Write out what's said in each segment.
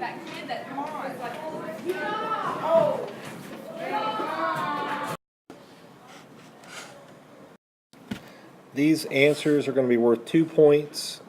that kid that was like, These answers are going to be worth 2 points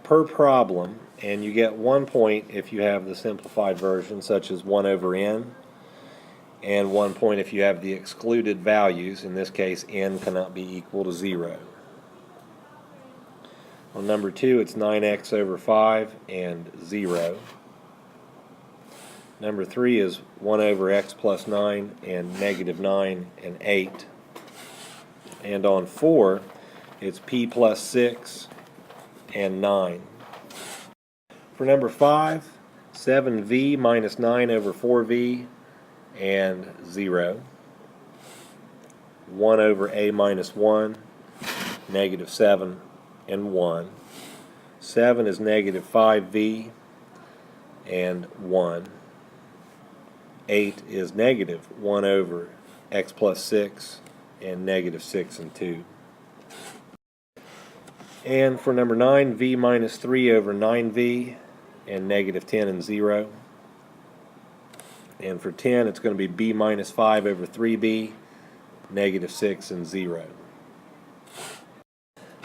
per problem, and you get 1 point if you have the simplified version, such as 1 over n, and 1 point if you have the excluded values. In this case, n cannot be equal to 0. On number 2, it's 9x over 5 and 0. Number 3 is 1 over x plus 9 and negative 9 and 8. And on 4, it's p plus 6 and 9. For number 5, 7v minus 9 over 4v and 0. 1 over a minus 1, negative 7 and 1. 7 is negative 5v and 1. 8 is negative 1 over x plus 6 and negative 6 and 2. And for number 9, v minus 3 over 9v and negative 10 and 0. And for 10, it's going to be b minus 5 over 3b, negative 6 and 0.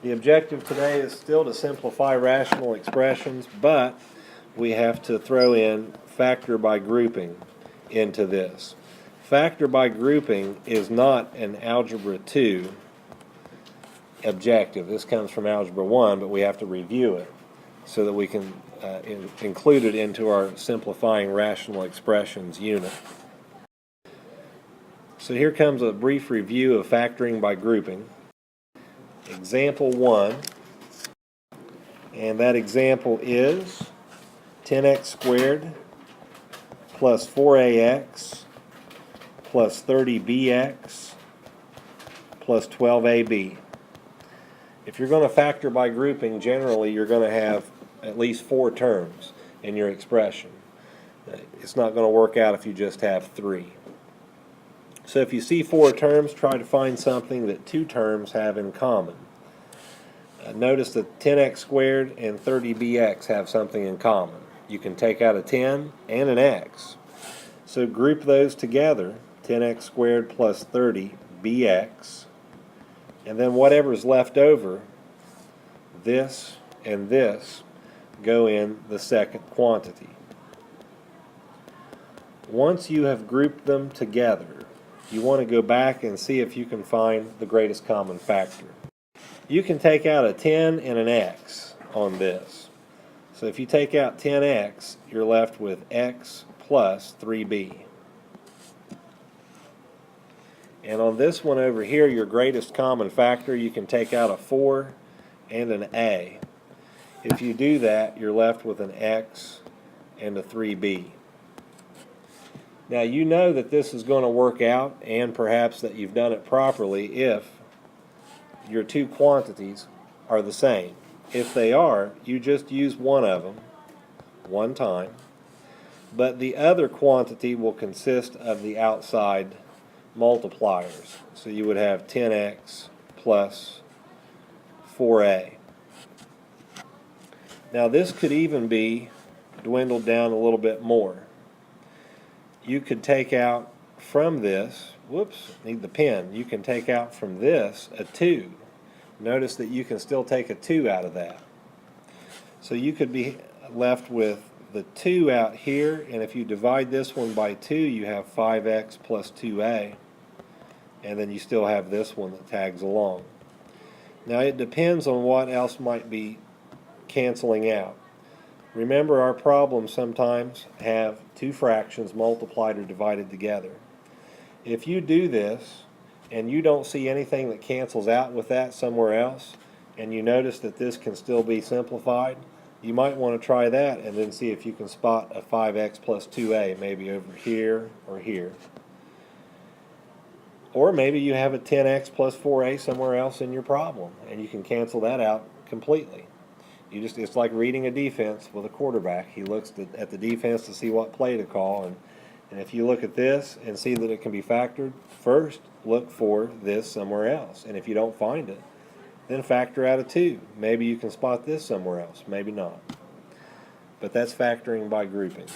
The objective today is still to simplify rational expressions, but we have to throw in factor by grouping into this. Factor by grouping is not an Algebra 2 objective. This comes from Algebra 1, but we have to review it so that we can include it into our simplifying rational expressions unit. So here comes a brief review of factoring by grouping. Example 1, and that example is 10x squared plus 4ax plus 30bx plus 12ab. If you're going to factor by grouping, generally you're going to have at least 4 terms in your expression. It's not going to work out if you just have 3. So if you see 4 terms, try to find something that 2 terms have in common. Notice that 10x squared and 30bx have something in common. You can take out a 10 and an x. So group those together, 10x squared plus 30bx. And then whatever's left over, this and this, go in the second quantity. Once you have grouped them together, you want to go back and see if you can find the greatest common factor. You can take out a 10 and an x on this. So if you take out 10x, you're left with x plus 3b. And on this one over here, your greatest common factor, you can take out a 4 and an a. If you do that, you're left with an x and a 3b. Now you know that this is going to work out, and perhaps that you've done it properly, if your 2 quantities are the same. If they are, you just use one of them one time, but the other quantity will consist of the outside multipliers. So you would have 10x plus 4a. Now this could even be dwindled down a little bit more. You could take out from this, need the pen, you can take out from this a 2. Notice that you can still take a 2 out of that. So you could be left with the 2 out here, and if you divide this one by 2, you have 5x plus 2a, and then you still have this one that tags along. Now it depends on what else might be canceling out. Remember, our problems sometimes have 2 fractions multiplied or divided together. If you do this and you don't see anything that cancels out with that somewhere else, and you notice that this can still be simplified, you might want to try that and then see if you can spot a 5x plus 2a maybe over here or here. Or maybe you have a 10x plus 4a somewhere else in your problem, and you can cancel that out completely. It's like reading a defense with a quarterback. He looks at the defense to see what play to call, and if you look at this and see that it can be factored, first look for this somewhere else. And if you don't find it, then factor out a 2. Maybe you can spot this somewhere else, maybe not. But that's factoring by grouping.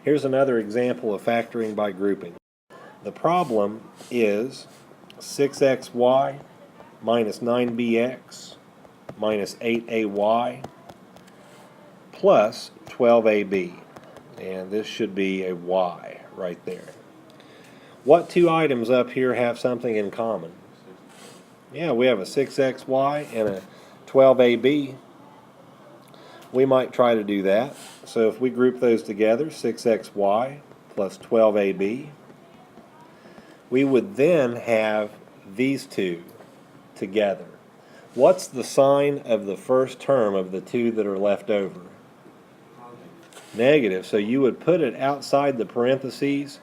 Here's another example of factoring by grouping. The problem is 6xy minus 9bx minus 8ay plus 12ab. And this should be a y right there. What two items up here have something in common? Yeah, we have a 6xy and a 12ab. We might try to do that. So if we group those together, 6xy plus 12ab, we would then have these two together. What's the sign of the first term of the two that are left over? Negative. So you would put it outside the parentheses,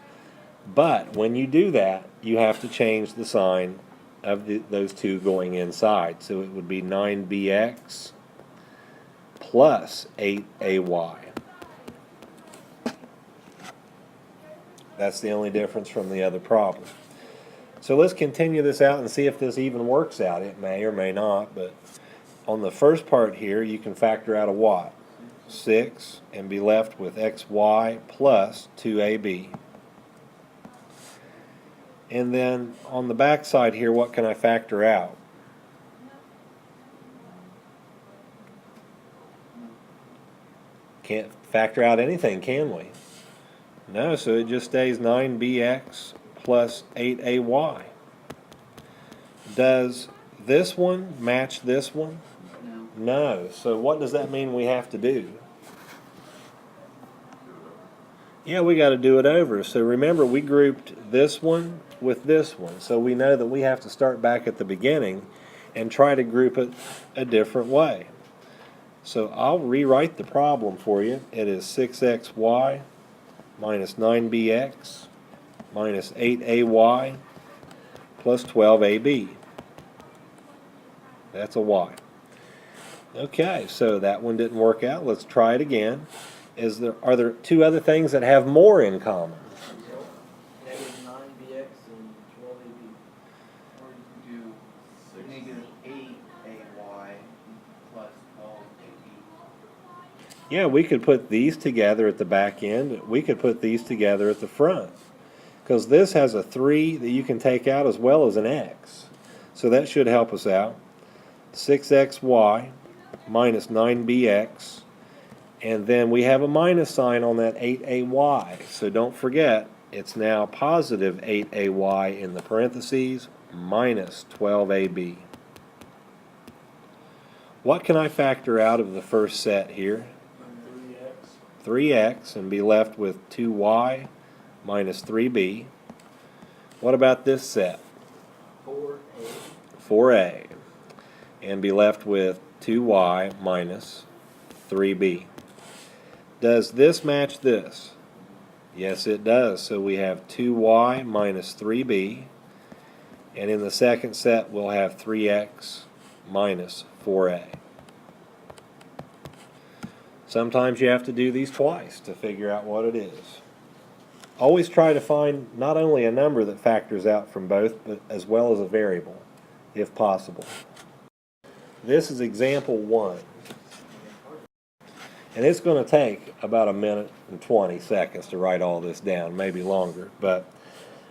but when you do that, you have to change the sign of those two going inside. So it would be 9bx plus 8ay. That's the only difference from the other problem. So let's continue this out and see if this even works out. It may or may not, but on the first part here, you can factor out a what? 6, and be left with xy plus 2ab. And then on the back side here, what can I factor out? Can't factor out anything, can we? No, so it just stays 9bx plus 8ay. Does this one match this one? No. So what does that mean we have to do? Yeah, we got to do it over. So remember, we grouped this one with this one. So we know that we have to start back at the beginning and try to group it a different way. So I'll rewrite the problem for you. It is 6xy minus 9bx minus 8ay plus 12ab. That's a y. Okay, so that one didn't work out. Let's try it again. Are there two other things that have more in common? Negative 9bx and 12ab. Or you can do negative 8ay plus 12ab. Yeah, we could put these together at the back end. We could put these together at the front. Because this has a 3 that you can take out as well as an x. So that should help us out. 6xy minus 9bx. And then we have a minus sign on that 8ay. So don't forget, it's now positive 8ay in the parentheses minus 12ab. What can I factor out of the first set here? 3x, and be left with 2y minus 3b. What about this set? 4a. And be left with 2y minus 3b. Does this match this? Yes, it does. So we have 2y minus 3b. And in the second set, we'll have 3x minus 4a. Sometimes you have to do these twice to figure out what it is. Always try to find not only a number that factors out from both, but as well as a variable, if possible. This is example 1. And it's going to take about a minute and 20 seconds to write all this down, maybe longer. But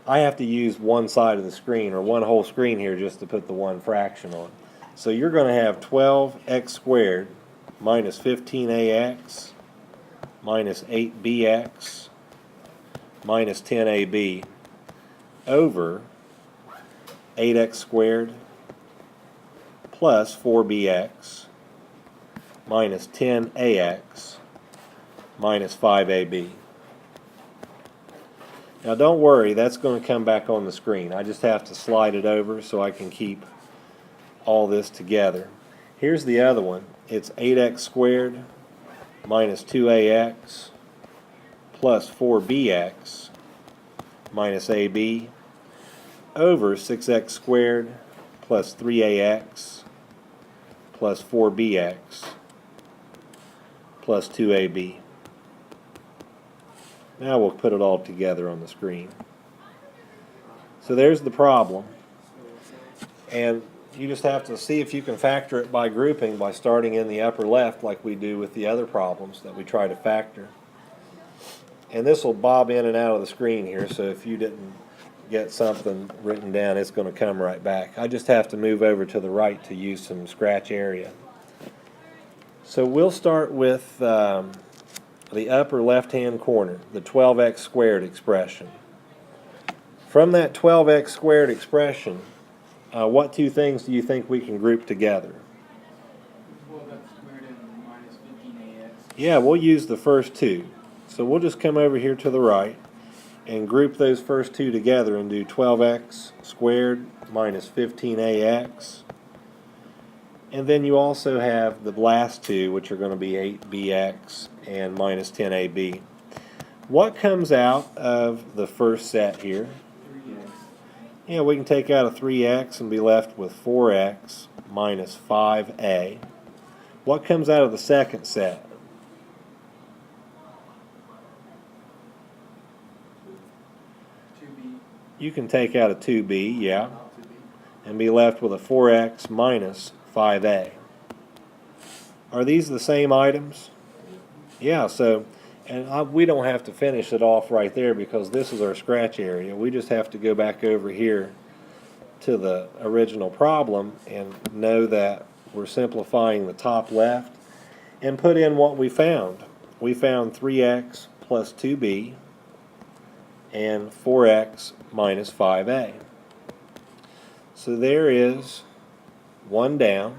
I have to use one side of the screen, or one whole screen here, just to put the one fraction on. So you're going to have 12x squared minus 15ax minus 8bx minus 10ab over 8x squared plus 4bx minus 10ax minus 5ab. Now don't worry, that's going to come back on the screen. I just have to slide it over so I can keep all this together. Here's the other one. It's 8x squared minus 2ax plus 4bx minus ab over 6x squared plus 3ax plus 4bx plus 2ab. Now we'll put it all together on the screen. So there's the problem. And you just have to see if you can factor it by grouping by starting in the upper left like we do with the other problems that we try to factor. and this will bob in and out of the screen here, so if you didn't get something written down, it's going to come right back. I just have to move over to the right to use some scratch area. So we'll start with the upper left-hand corner, the 12x squared expression. From that 12x squared expression, what two things do you think we can group together? Well, that's squared and minus 15ax. Yeah, we'll use the first two. So we'll just come over here to the right and group those first two together and do 12x squared minus 15ax. And then you also have the last two, which are going to be 8bx and minus 10ab. What comes out of the first set here? 3x. Yeah, we can take out a 3x and be left with 4x minus 5a. What comes out of the second set? 2b. You can take out a 2b, yeah, Not 2b. and be left with a 4x minus 5a. Are these the same items? Yeah, so, and we don't have to finish it off right there because this is our scratch area. We just have to go back over here to the original problem and know that we're simplifying the top left and put in what we found. We found 3x plus 2b and 4x minus 5a. So there is one down.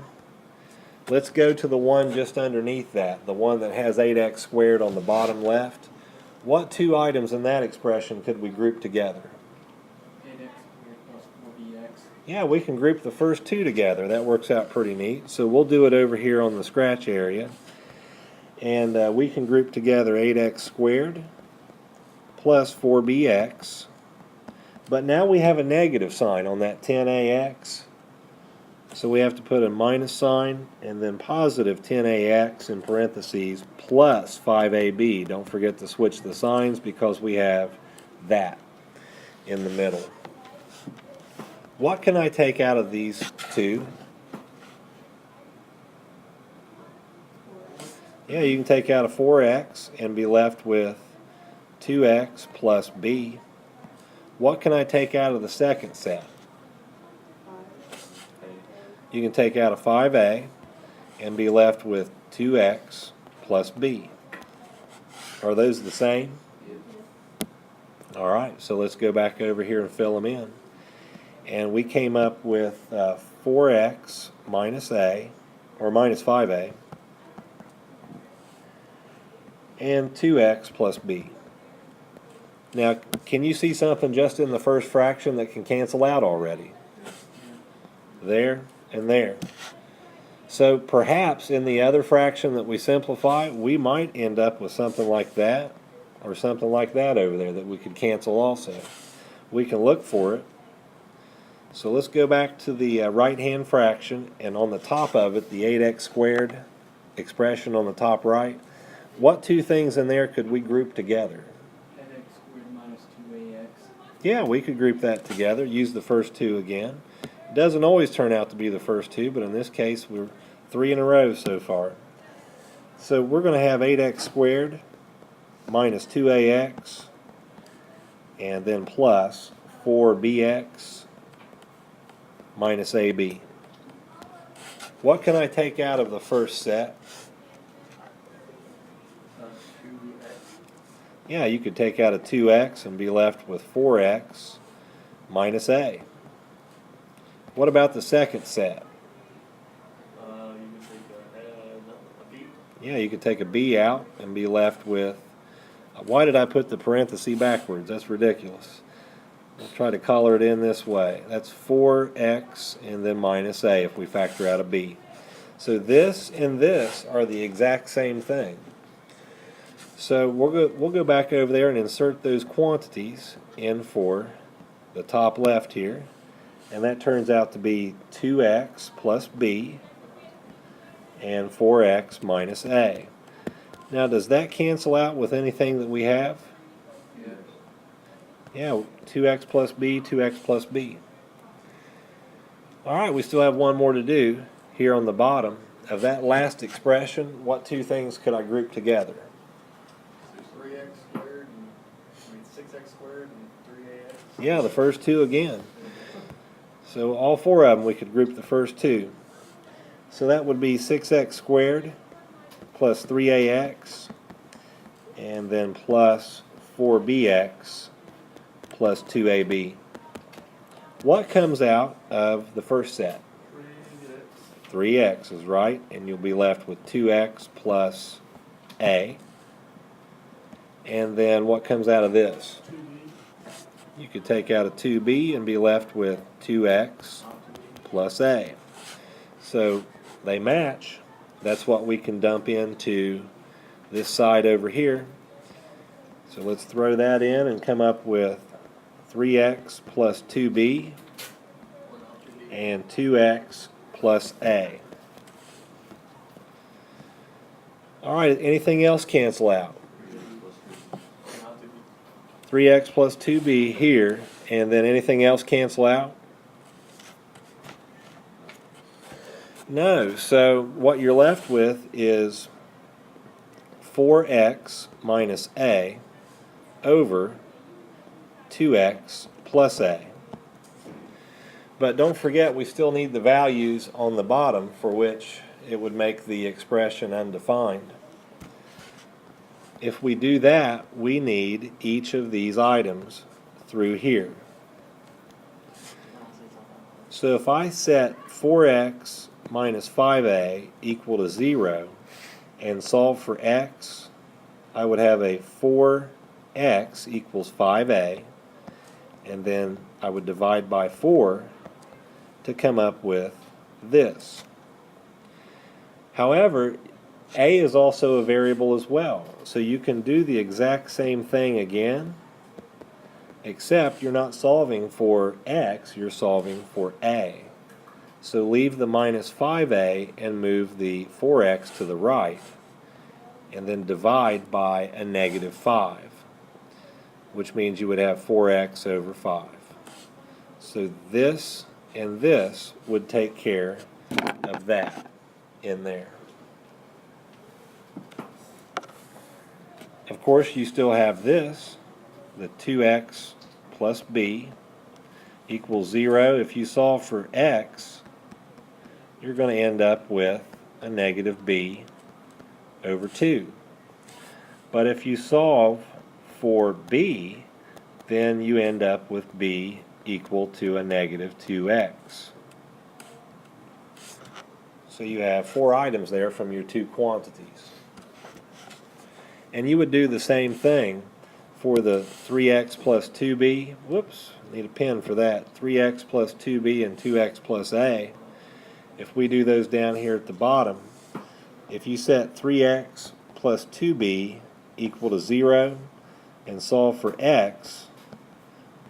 Let's go to the one just underneath that, the one that has 8x squared on the bottom left. What two items in that expression could we group together? 8x squared plus 4bx. Yeah, we can group the first two together. That works out pretty neat. So we'll do it over here on the scratch area. And we can group together 8x squared plus 4bx. But now we have a negative sign on that 10ax. So we have to put a minus sign and then positive 10ax in parentheses plus 5ab. Don't forget to switch the signs because we have that in the middle. What can I take out of these two? Yeah, you can take out a 4x and be left with 2x plus b. What can I take out of the second set? You can take out a 5a and be left with 2x plus b. Are those the same? All right, so let's go back over here and fill them in. And we came up with 4x minus a, or minus 5a, and 2x plus b. Now, can you see something just in the first fraction that can cancel out already? There and there. So perhaps in the other fraction that we simplify, we might end up with something like that or something like that over there that we could cancel also. We can look for it. So let's go back to the right-hand fraction, and on the top of it, the 8x squared expression on the top right. What two things in there could we group together? 10x squared minus 2ax. Yeah, we could group that together. Use the first two again. It doesn't always turn out to be the first two, but in this case, we're 3 in a row so far. So we're going to have 8x squared minus 2ax and then plus 4bx minus ab. What can I take out of the first set? 2x. Yeah, you could take out a 2x and be left with 4x minus a. What about the second set? You can take a B. Yeah, you could take a b out and be left with, why did I put the parenthesis backwards? That's ridiculous. Let's try to color it in this way. That's 4x and then minus a if we factor out a b. So this and this are the exact same thing. So we'll go back over there and insert those quantities in for the top left here. And that turns out to be 2x plus b and 4x minus a. Now, does that cancel out with anything that we have? Yes. Yeah, 2x plus b, 2x plus b. All right, we still have one more to do here on the bottom. Of that last expression, what two things could I group together? 3x squared and I mean, 6x squared and 3ax. Yeah, the first two again. So all four of them, we could group the first two. So that would be 6x squared plus 3ax, and then plus 4bx plus 2ab. What comes out of the first set? 3x is right, and you'll be left with 2x plus a. And then what comes out of this? 2b. You could take out a 2b and be left with 2x plus a. So they match. That's what we can dump into this side over here. So let's throw that in and come up with 3x plus 2b and 2x plus a. Alright, anything else cancel out? 3x plus 2b here, and then anything else cancel out? No, so what you're left with is 4x minus a over 2x plus a. But don't forget, we still need the values on the bottom for which it would make the expression undefined. If we do that, we need each of these items through here. So if I set 4x minus 5a equal to 0 and solve for x, I would have a 4x equals 5a, and then I would divide by 4 to come up with this. However, a is also a variable as well, so you can do the exact same thing again, except you're not solving for x, you're solving for a. So leave the minus 5a and move the 4x to the right, and then divide by a negative 5, which means you would have 4x over 5. So this and this would take care of that in there. Of course, you still have this, the 2x plus b equals 0. If you solve for x, you're going to end up with a negative b over 2. But if you solve for b, then you end up with b equal to a negative 2x. So you have 4 items there from your 2 quantities. And you would do the same thing for the 3x plus 2b. Whoops, need a pen for that. 3x plus 2b and 2x plus a. If we do those down here at the bottom, if you set 3x plus 2b equal to 0 and solve for x,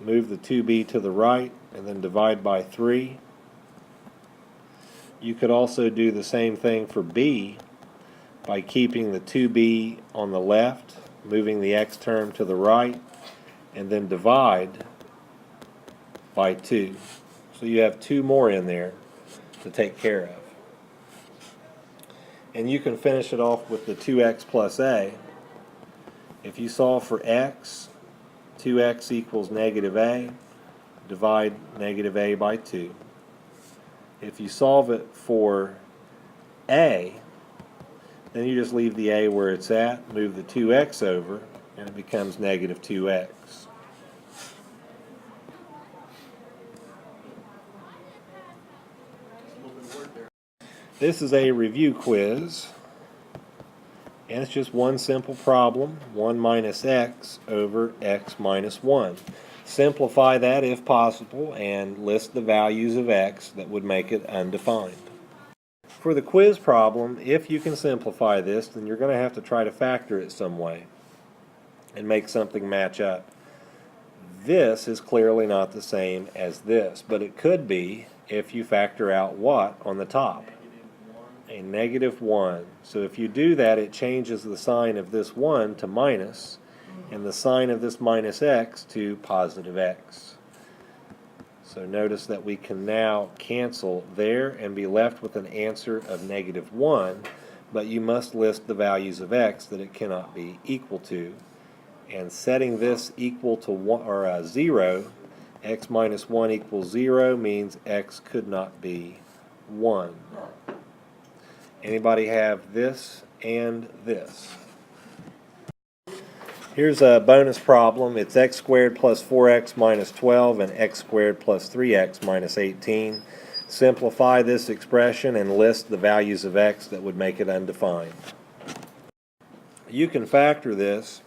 move the 2b to the right and then divide by 3. You could also do the same thing for b by keeping the 2b on the left, moving the x term to the right, and then divide by 2. So you have 2 more in there to take care of. And you can finish it off with the 2x plus a. If you solve for x, 2x equals negative a, divide negative a by 2. If you solve it for a, then you just leave the a where it's at, move the 2x over, and it becomes negative 2x. This is a review quiz, and it's just one simple problem, 1 minus x over x minus 1. Simplify that if possible and list the values of x that would make it undefined. For the quiz problem, if you can simplify this, then you're going to have to try to factor it some way and make something match up. This is clearly not the same as this, but it could be if you factor out what on the top? A negative 1. So if you do that, it changes the sign of this 1 to minus, and the sign of this minus x to positive x. So notice that we can now cancel there and be left with an answer of negative 1, but you must list the values of x that it cannot be equal to, and setting this equal to 1 or 0, x minus 1 equals 0 means x could not be 1. Anybody have this and this? Here's a bonus problem. It's x squared plus 4x minus 12 and x squared plus 3x minus 18. Simplify this expression and list the values of x that would make it undefined. You can factor this.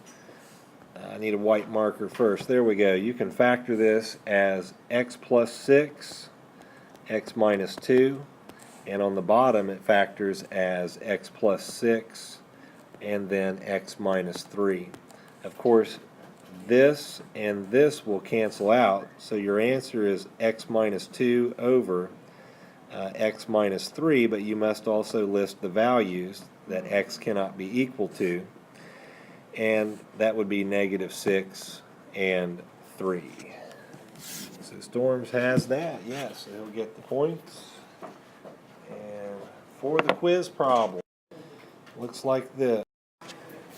I need a white marker first. There we go. You can factor this as x plus 6, x minus 2, and on the bottom it factors as x plus 6 and then x minus 3. Of course, this and this will cancel out, so your answer is x minus 2 over x minus 3, but you must also list the values that x cannot be equal to, and that would be negative 6 and 3. So Storms has that, yes, so he'll get the points. And for the quiz problem, looks like this.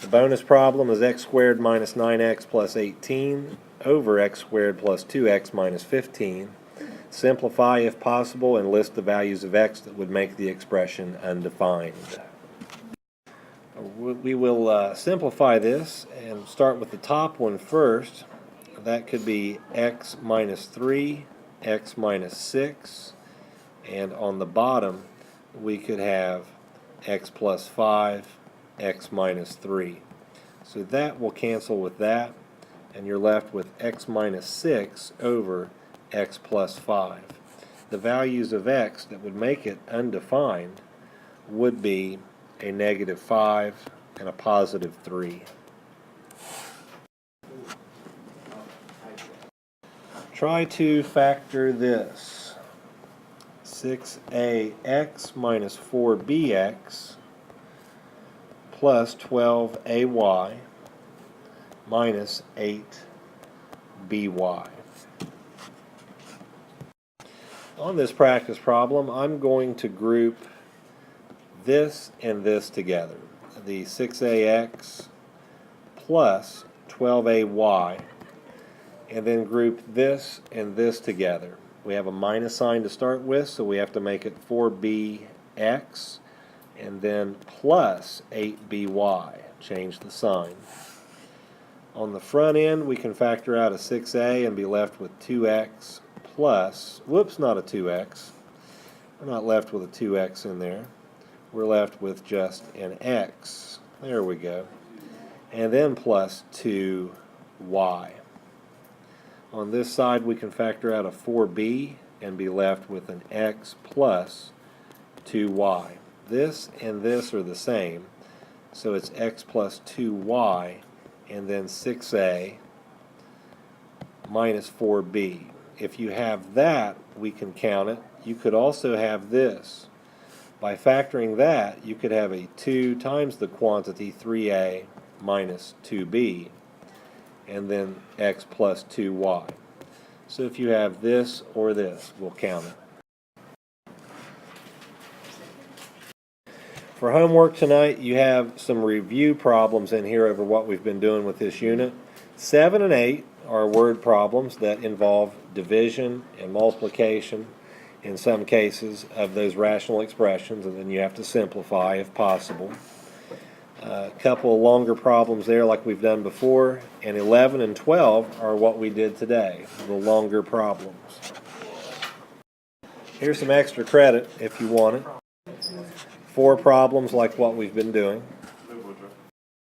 The bonus problem is x squared minus 9x plus 18 over x squared plus 2x minus 15. Simplify if possible and list the values of x that would make the expression undefined. We will simplify this and start with the top one first. That could be x minus 3, x minus 6, and on the bottom we could have x plus 5, x minus 3. So that will cancel with that, and you're left with x minus 6 over x plus 5. The values of x that would make it undefined would be a negative 5 and a positive 3. Try to factor this. 6ax minus 4bx plus 12ay minus 8by. On this practice problem, I'm going to group this and this together. The 6ax plus 12ay, and then group this and this together. We have a minus sign to start with, so we have to make it 4bx and then plus 8by. Change the sign. On the front end, we can factor out a 6a and be left with 2x plus, whoops, not a 2x. We're not left with a 2x in there. We're left with just an x. There we go. And then plus 2y. On this side, we can factor out a 4b and be left with an x plus 2y. This and this are the same, so it's x plus 2y and then 6a minus 4b. If you have that, we can count it. You could also have this. By factoring that, you could have a 2 times the quantity 3a minus 2b, and then x plus 2y. So if you have this or this, we'll count it. For homework tonight, you have some review problems in here over what we've been doing with this unit. 7 and 8 are word problems that involve division and multiplication in some cases of those rational expressions, and then you have to simplify if possible. A couple of longer problems there like we've done before, and 11 and 12 are what we did today, the longer problems. Here's some extra credit if you want it. 4 problems like what we've been doing.